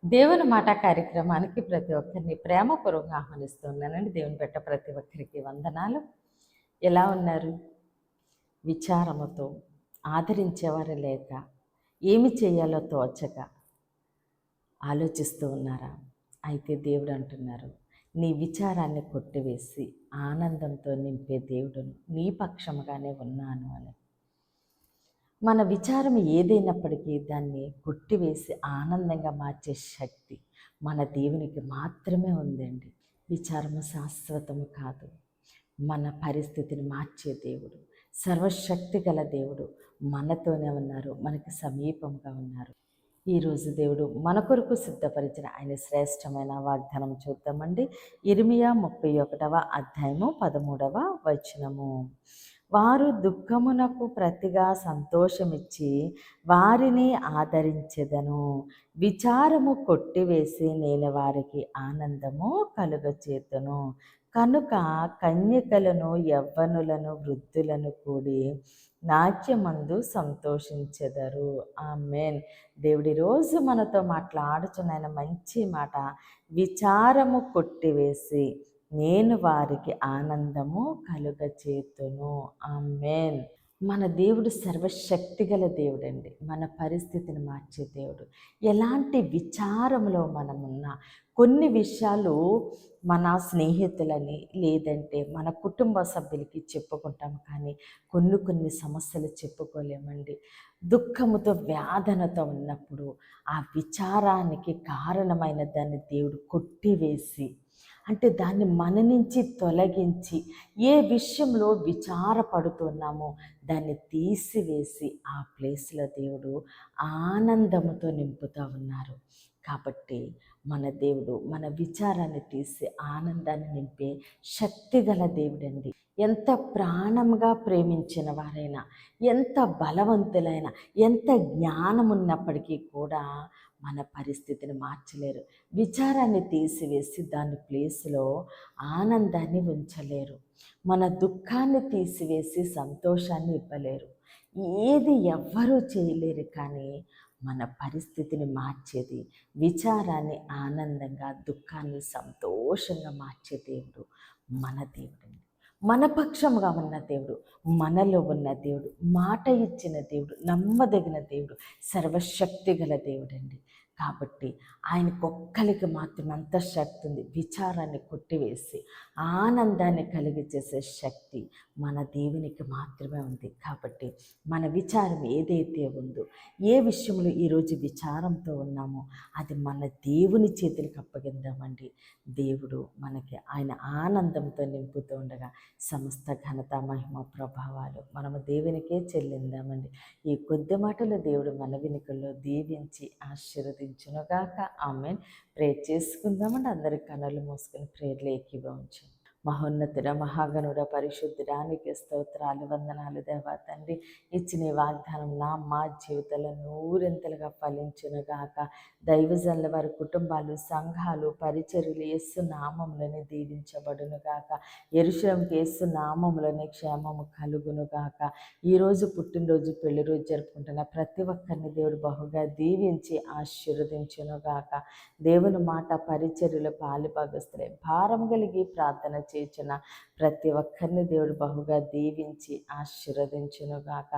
దేవుని మాట కార్యక్రమానికి ప్రతి ఒక్కరిని ప్రేమపూర్వకంగా ఆహ్వానిస్తున్నానండి. దేవుని పెట్ట ప్రతి ఒక్కరికి వందనాలు. ఎలా ఉన్నారు? విచారముతో, ఆదరించేవారు లేక, ఏమి చేయాలో తోచక ఆలోచిస్తూ ఉన్నారా? అయితే దేవుడు అంటున్నారు, నీ విచారాన్ని కొట్టివేసి ఆనందంతో నింపే దేవుడును నీ పక్షముగానే ఉన్నాను అని. మన విచారం ఏదైనప్పటికీ దాన్ని కొట్టివేసి ఆనందంగా మార్చే శక్తి మన దేవునికి మాత్రమే ఉందండి. విచారము శాశ్వతము కాదు. మన పరిస్థితిని మార్చే దేవుడు, సర్వశక్తి గల దేవుడు మనతోనే ఉన్నారు, మనకి సమీపంగా ఉన్నారు. ఈరోజు దేవుడు మన కొరకు సిద్ధపరిచిన ఆయన శ్రేష్టమైన వాగ్దానం చూద్దామండి. ఇర్మియా 31వ అధ్యాయము 13వ వచనము. వారు దుఃఖమునకు ప్రతిగా సంతోషమిచ్చి వారిని ఆదరించెదను. విచారము కొట్టివేసి నేను వారికి ఆనందము కలుగచేతును. కనుక కన్యకలను యవ్వనులను వృద్ధులను కూడి నాట్యమందు సంతోషించెదరు. ఆమేన్. దేవుడి రోజు మనతో మాట్లాడుచున్న మంచి మాట, విచారము కొట్టివేసి నేను వారికి ఆనందము కలుగచేతును. ఆమేన్. మన దేవుడు సర్వశక్తి గల దేవుడండి. మన పరిస్థితిని మార్చే దేవుడు. ఎలాంటి విచారంలో మనమున్నా కొన్ని విషయాలు మన స్నేహితులని లేదంటే మన కుటుంబ సభ్యులకి చెప్పుకుంటాం, కానీ కొన్ని సమస్యలు చెప్పుకోలేమండి. దుఃఖముతో వేదనతో ఉన్నప్పుడు ఆ విచారానికి కారణమైన దాన్ని దేవుడు కొట్టివేసి, అంటే దాన్ని మన నుంచి తొలగించి, ఏ విషయంలో విచారపడుతున్నామో దాన్ని తీసివేసి ఆ ప్లేస్లో దేవుడు ఆనందముతో నింపుతూ ఉన్నారు. కాబట్టి మన దేవుడు మన విచారాన్ని తీసి ఆనందాన్ని నింపే శక్తిగల దేవుడండి. ఎంత ప్రాణంగా ప్రేమించిన వారైనా, ఎంత బలవంతులైనా, ఎంత జ్ఞానం ఉన్నప్పటికీ కూడా మన పరిస్థితిని మార్చలేరు. విచారాన్ని తీసివేసి దాని ప్లేస్లో ఆనందాన్ని ఉంచలేరు. మన దుఃఖాన్ని తీసివేసి సంతోషాన్ని ఇవ్వలేరు. ఏది ఎవ్వరూ చేయలేరు, కానీ మన పరిస్థితిని మార్చేది, విచారాన్ని ఆనందంగా, దుఃఖాన్ని సంతోషంగా మార్చే దేవుడు మన దేవుడు. మన పక్షముగా ఉన్న దేవుడు, మనలో ఉన్న దేవుడు, మాట ఇచ్చిన దేవుడు, నమ్మదగిన దేవుడు, సర్వశక్తి గల దేవుడండి. కాబట్టి ఆయనకొక్కరికి మాత్రం అంత శక్తి ఉంది. విచారాన్ని కొట్టివేసి ఆనందాన్ని కలిగి చేసే శక్తి మన దేవునికి మాత్రమే ఉంది. కాబట్టి మన విచారం ఏదైతే ఉందో, ఏ విషయంలో ఈరోజు విచారంతో ఉన్నామో అది మన దేవుని చేతులకు అప్పగిందామండి. దేవుడు మనకి ఆయన ఆనందంతో నింపుతూ ఉండగా సమస్త ఘనత మహిమ ప్రభావాలు మనము దేవునికే చెల్లిందామండి. ఈ కొద్ది మాటలు దేవుడు మన వినికల్లో దీవించి ఆశీర్వదించునుగాక. ఆమేన్. ప్రేర్ చేసుకుందామండి. అందరి కన్నులు మూసుకొని ప్రేర్లు ఏకీభవించు. మహోన్నతుడ, మహాగణుడ, పరిశుద్ధుడానికి స్తోత్రాలు, వందనాలు దేవా తండ్రి. ఇచ్చిన వాగ్దానం మా జీవితంలో నూరింతలుగా ఫలించునుగాక. దైవజనుల వారి కుటుంబాలు, సంఘాలు, పరిచర్యలు యేసు నామములోనే దీవించబడునుగాక. యెరూషలేముకు యేసు నామములోనే క్షేమము కలుగునుగాక. ఈరోజు పుట్టినరోజు, పెళ్లి రోజు జరుపుకుంటున్న ప్రతి ఒక్కరిని దేవుడు బహుగా దీవించి ఆశీర్వదించునుగాక. దేవుని మాట పరిచర్యలు పాలిభాగస్తులే భారం కలిగి ప్రార్థన చేసిన ప్రతి ఒక్కరిని దేవుడు బహుగా దీవించి ఆశీర్వదించునుగాక.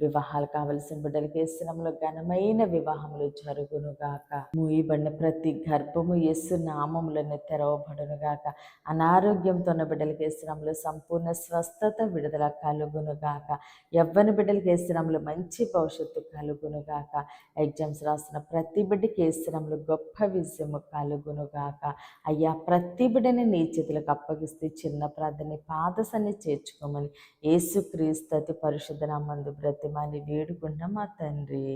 వివాహాలు కావలసిన బిడ్డలకి యేసునామములో ఘనమైన వివాహములు జరుగునుగాక. మూయబడిన ప్రతి గర్భము యేసు నామములోనే తెరవబడునుగాక. అనారోగ్యంతో ఉన్న బిడ్డలకి యేసునామములో సంపూర్ణ స్వస్థత, విడుదల కలుగునుగాక. యవ్వన బిడ్డలకి యేసునామములో మంచి భవిష్యత్తు కలుగునుగాక. ఎగ్జామ్స్ రాసిన ప్రతి బిడ్డకి యేసునామములో గొప్ప విజయము కలుగునుగాక. అయ్యా, ప్రతి బిడ్డని నీ చేతులకు అప్పగిస్తే చిన్న ప్రార్థన పాదసన్ని చేర్చుకోమని యేసుక్రీస్తు అతి పరిశుద్ధ నామమున బ్రతిమాలి వేడుకుంటున్నాం మా తండ్రి.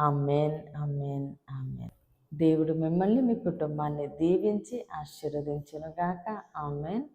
ఆమేన్, ఆమేన్, ఆమేన్. దేవుడు మిమ్మల్ని, మీ కుటుంబాన్ని దీవించి ఆశీర్వదించునుగాక. ఆమేన్.